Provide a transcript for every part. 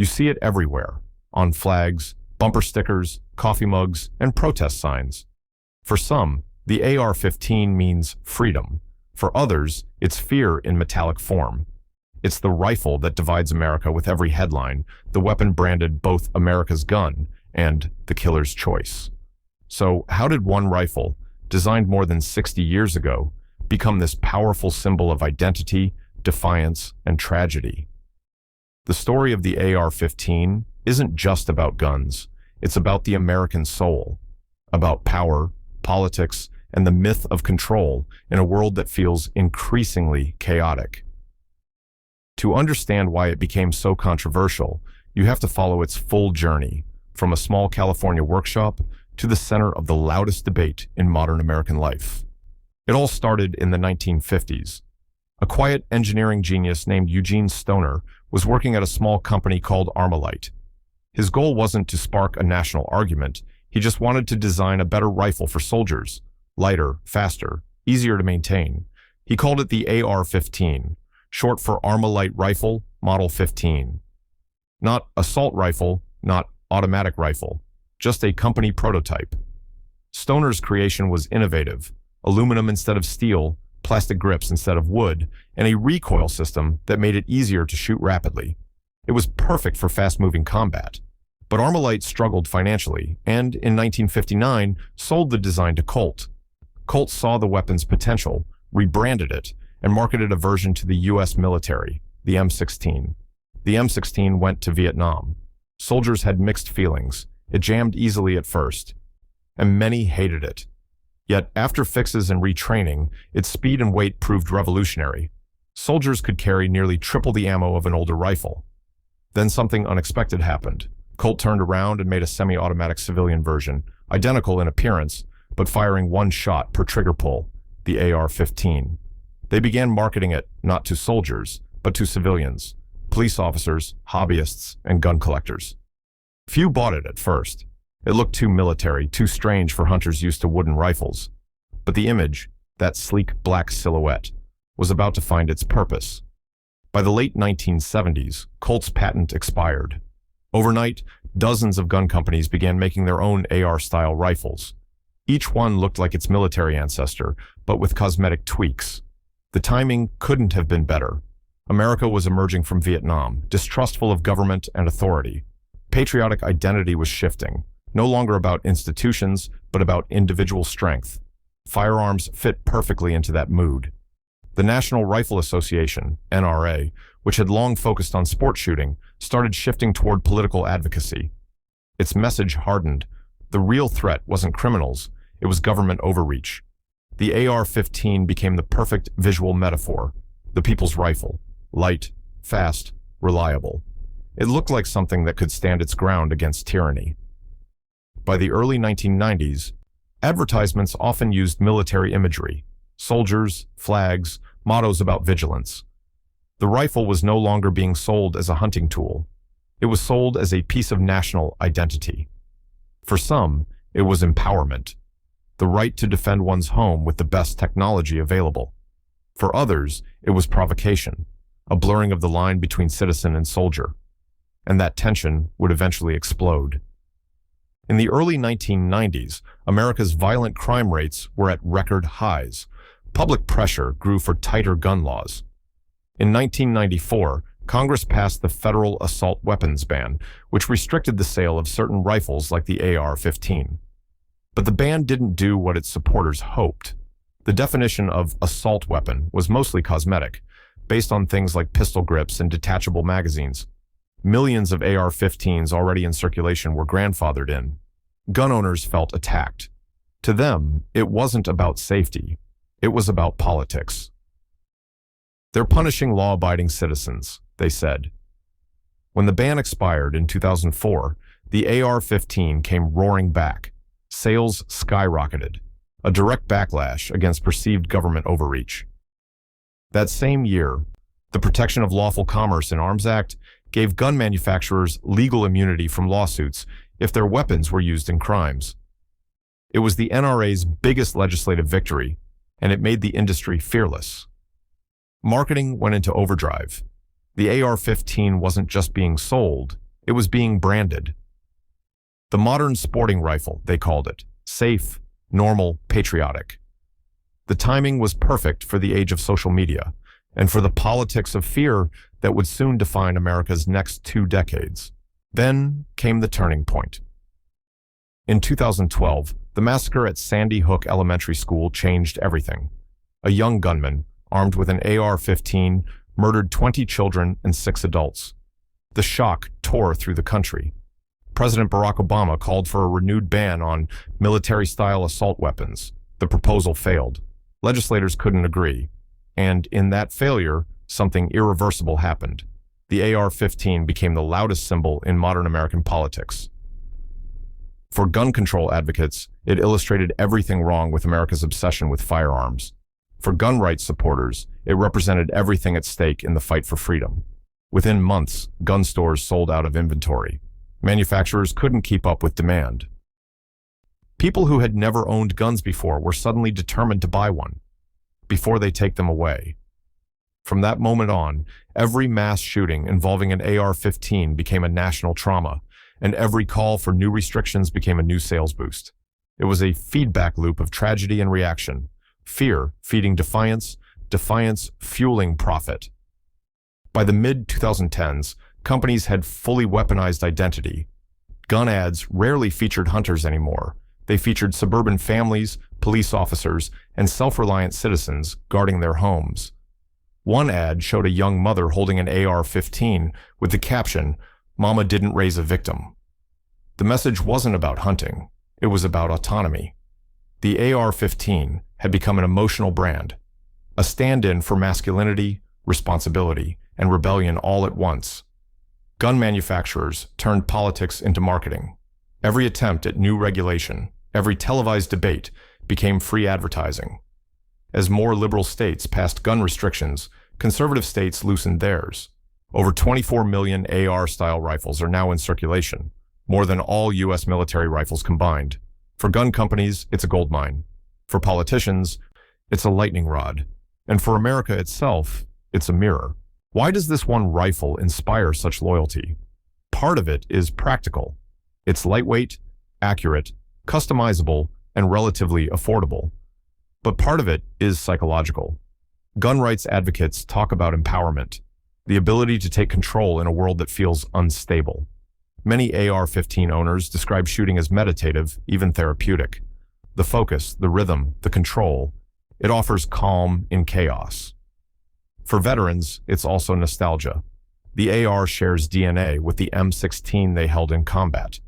You see it everywhere, on flags, bumper stickers, coffee mugs, and protest signs. For some, the AR-15 means freedom. For others, it's fear in metallic form. It's the rifle that divides America with every headline, the weapon branded both America's gun and the killer's choice. So how did one rifle, designed more than 60 years ago, become this powerful symbol of identity, defiance, and tragedy? The story of the AR-15 isn't just about guns. It's about the American soul, about power, politics, and the myth of control in a world that feels increasingly chaotic. To understand why it became so controversial, you have to follow its full journey, from a small California workshop to the center of the loudest debate in modern American life. It all started in the 1950s. A quiet engineering genius named Eugene Stoner was working at a small company called Armalite. His goal wasn't to spark a national argument, he just wanted to design a better rifle for soldiers, lighter, faster, easier to maintain. He called it the AR-15, short for Armalite Rifle Model 15. Not assault rifle, not automatic rifle, just a company prototype. Stoner's creation was innovative: aluminum instead of steel, plastic grips instead of wood, and a recoil system that made it easier to shoot rapidly. It was perfect for fast-moving combat. But Armalite struggled financially, and in 1959 sold the design to Colt. Colt saw the weapon's potential, rebranded it, and marketed a version to the U.S. military, the M16. The M16 went to Vietnam. Soldiers had mixed feelings. It jammed easily at first, and many hated it. Yet, after fixes and retraining, its speed and weight proved revolutionary. Soldiers could carry nearly triple the ammo of an older rifle. Then something unexpected happened. Colt turned around and made a semi-automatic civilian version, identical in appearance, but firing one shot per trigger pull, the AR-15. They began marketing it not to soldiers, but to civilians, police officers, hobbyists, and gun collectors. Few bought it at first. It looked too military, too strange for hunters used to wooden rifles. But the image, that sleek black silhouette, was about to find its purpose. By the late 1970s, Colt's patent expired. Overnight, dozens of gun companies began making their own AR-style rifles. Each one looked like its military ancestor, but with cosmetic tweaks. The timing couldn't have been better. America was emerging from Vietnam, distrustful of government and authority. Patriotic identity was shifting, no longer about institutions, but about individual strength. Firearms fit perfectly into that mood. The National Rifle Association, NRA, which had long focused on sport shooting, started shifting toward political advocacy. Its message hardened. The real threat wasn't criminals, it was government overreach. The AR-15 became the perfect visual metaphor, the people's rifle: light, fast, reliable. It looked like something that could stand its ground against tyranny. By the early 1990s, advertisements often used military imagery: soldiers, flags, mottos about vigilance. The rifle was no longer being sold as a hunting tool. It was sold as a piece of national identity. For some, it was empowerment, the right to defend one's home with the best technology available. For others, it was provocation, a blurring of the line between citizen and soldier. And that tension would eventually explode. In the early 1990s, America's violent crime rates were at record highs. Public pressure grew for tighter gun laws. In 1994, Congress passed the federal assault weapons ban, which restricted the sale of certain rifles like the AR-15. But the ban didn't do what its supporters hoped. The definition of assault weapon was mostly cosmetic, based on things like pistol grips and detachable magazines. Millions of AR-15s already in circulation were grandfathered in. Gun owners felt attacked. To them, it wasn't about safety. It was about politics. They're punishing law-abiding citizens, they said. When the ban expired in 2004, the AR-15 came roaring back. Sales skyrocketed, a direct backlash against perceived government overreach. That same year, the Protection of Lawful Commerce in Arms Act gave gun manufacturers legal immunity from lawsuits if their weapons were used in crimes. It was the NRA's biggest legislative victory, and it made the industry fearless. Marketing went into overdrive. The AR-15 wasn't just being sold, It was being branded. The modern sporting rifle, they called it. Safe, normal, patriotic. The timing was perfect for the age of social media and for the politics of fear that would soon define America's next 2 decades. Then came the turning point. In 2012, the massacre at Sandy Hook Elementary School changed everything. A young gunman, armed with an AR-15, murdered 20 children and 6 adults. The shock tore through the country. President Barack Obama called for a renewed ban on military-style assault weapons. The proposal failed. Legislators couldn't agree. And in that failure, something irreversible happened. The AR-15 became the loudest symbol in modern American politics. For gun control advocates, it illustrated everything wrong with America's obsession with firearms. For gun rights supporters, it represented everything at stake in the fight for freedom. Within months, gun stores sold out of inventory. Manufacturers couldn't keep up with demand. People who had never owned guns before were suddenly determined to buy one, before they take them away. From that moment on, every mass shooting involving an AR-15 became a national trauma, and every call for new restrictions became a new sales boost. It was a feedback loop of tragedy and reaction, fear feeding defiance, defiance fueling profit. By the mid-2010s, companies had fully weaponized identity. Gun ads rarely featured hunters anymore. They featured suburban families, police officers, and self-reliant citizens guarding their homes. One ad showed a young mother holding an AR-15 with the caption, "Mama didn't raise a victim." The message wasn't about hunting. It was about autonomy. The AR-15 had become an emotional brand, a stand-in for masculinity, responsibility, and rebellion all at once. Gun manufacturers turned politics into marketing. Every attempt at new regulation, every televised debate became free advertising. As more liberal states passed gun restrictions, conservative states loosened theirs. Over 24 million AR-style rifles are now in circulation, more than all U.S. military rifles combined. For gun companies, it's a goldmine. For politicians, it's a lightning rod. And for America itself, it's a mirror. Why does this one rifle inspire such loyalty? Part of it is practical. It's lightweight, accurate, customizable, and relatively affordable. But part of it is psychological. Gun rights advocates talk about empowerment, the ability to take control in a world that feels unstable. Many AR-15 owners describe shooting as meditative, even therapeutic. The focus, the rhythm, the control, it offers calm in chaos. For veterans, it's also nostalgia. The AR shares DNA with the M16 they held in combat.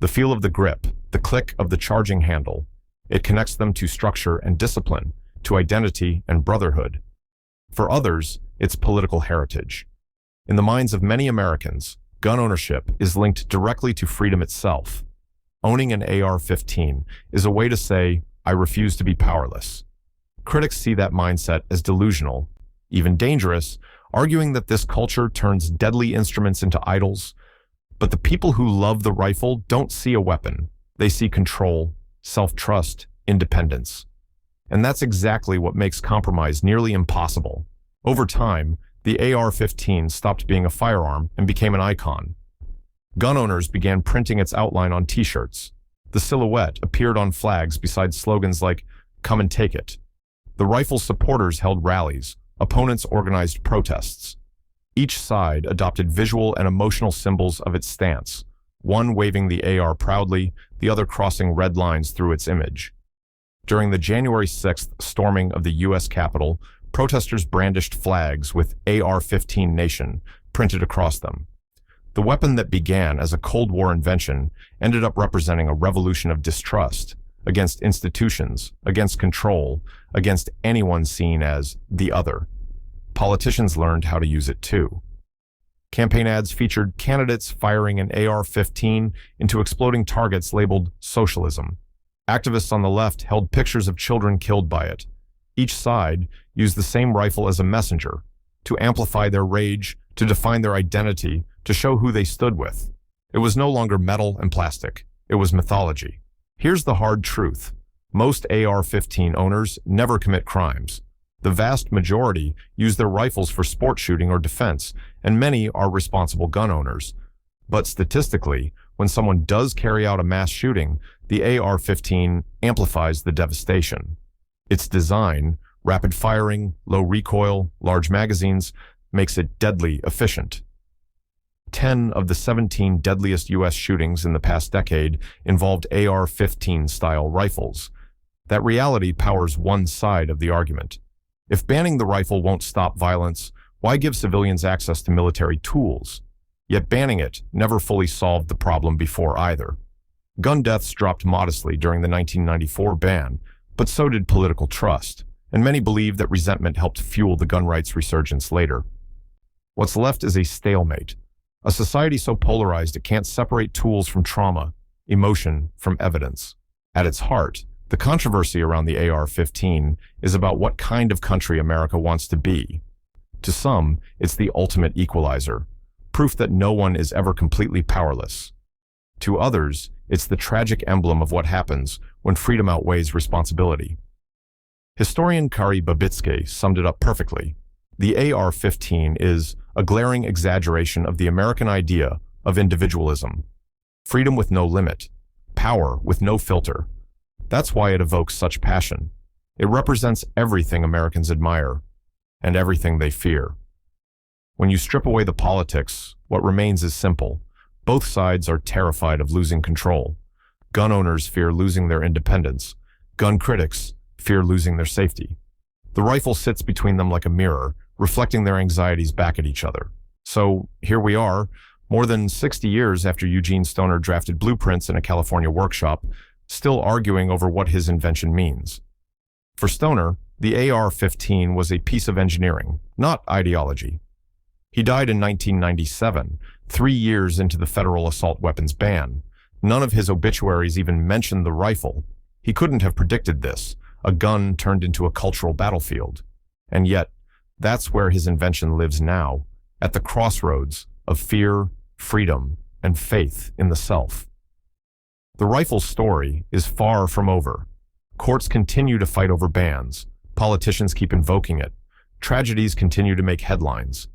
The feel of the grip, the click of the charging handle, it connects them to structure and discipline, to identity and brotherhood. For others, it's political heritage. In the minds of many Americans, gun ownership is linked directly to freedom itself. Owning an AR-15 is a way to say, "I refuse to be powerless." Critics see that mindset as delusional, even dangerous, arguing that this culture turns deadly instruments into idols. But the people who love the rifle don't see a weapon. They see control, self-trust, independence. And that's exactly what makes compromise nearly impossible. Over time, the AR-15 stopped being a firearm and became an icon. Gun owners began printing its outline on t-shirts. The silhouette appeared on flags beside slogans like, "Come and take it." The rifle's supporters held rallies. Opponents organized protests. Each side adopted visual and emotional symbols of its stance, one waving the AR proudly, the other crossing red lines through its image. During the January 6th storming of the U.S. Capitol, protesters brandished flags with AR-15 Nation printed across them. The weapon that began as a Cold War invention ended up representing a revolution of distrust against institutions, against control, against anyone seen as the other. Politicians learned how to use it too. Campaign ads featured candidates firing an AR-15 into exploding targets labeled socialism. Activists on the left held pictures of children killed by it. Each side used the same rifle as a messenger, to amplify their rage, to define their identity, to show who they stood with. It was no longer metal and plastic. It was mythology. Here's the hard truth. Most AR-15 owners never commit crimes. The vast majority use their rifles for sport shooting or defense, and many are responsible gun owners. But statistically, when someone does carry out a mass shooting, the AR-15 amplifies the devastation. Its design, rapid firing, low recoil, large magazines, makes it deadly efficient. 10 of the 17 deadliest U.S. shootings in the past decade involved AR-15 style rifles. That reality powers one side of the argument. If banning the rifle won't stop violence, why give civilians access to military tools? Yet banning it never fully solved the problem before either. Gun deaths dropped modestly during the 1994 ban, but so did political trust, and many believe that resentment helped fuel the gun rights resurgence later. What's left is a stalemate, a society so polarized it can't separate tools from trauma, emotion from evidence. At its heart, the controversy around the AR-15 is about what kind of country America wants to be. To some, it's the ultimate equalizer, proof that no one is ever completely powerless. To others, it's the tragic emblem of what happens when freedom outweighs responsibility. Historian Kari Babitsky summed it up perfectly. The AR-15 is a glaring exaggeration of the American idea of individualism. Freedom with no limit, power with no filter. That's why it evokes such passion. It represents everything Americans admire and everything they fear. When you strip away the politics, what remains is simple. Both sides are terrified of losing control. Gun owners fear losing their independence. Gun critics fear losing their safety. The rifle sits between them like a mirror, reflecting their anxieties back at each other. So here we are, more than 60 years after Eugene Stoner drafted blueprints in a California workshop, still arguing over what his invention means. For Stoner, the AR-15 was a piece of engineering, not ideology. He died in 1997, 3 years into the federal assault weapons ban. None of his obituaries even mentioned the rifle. He couldn't have predicted this, a gun turned into a cultural battlefield. And yet, that's where his invention lives now, at the crossroads of fear, freedom, and faith in the self. The rifle's story is far from over. Courts continue to fight over bans. Politicians keep invoking it. Tragedies continue to make headlines.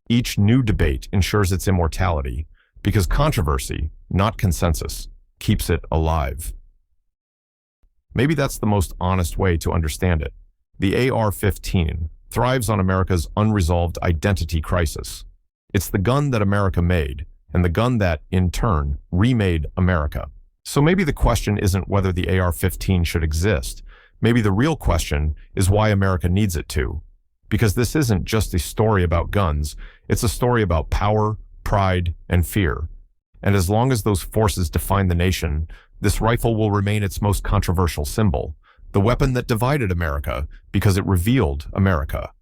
Each new debate ensures its immortality, because controversy, not consensus, keeps it alive. Maybe that's the most honest way to understand it. The AR-15 thrives on America's unresolved identity crisis. It's the gun that America made, and the gun that, in turn, remade America. So maybe the question isn't whether the AR-15 should exist. Maybe the real question is why America needs it to. Because this isn't just a story about guns, it's a story about power, pride, and fear. And as long as those forces define the nation, this rifle will remain its most controversial symbol, the weapon that divided America because it revealed America.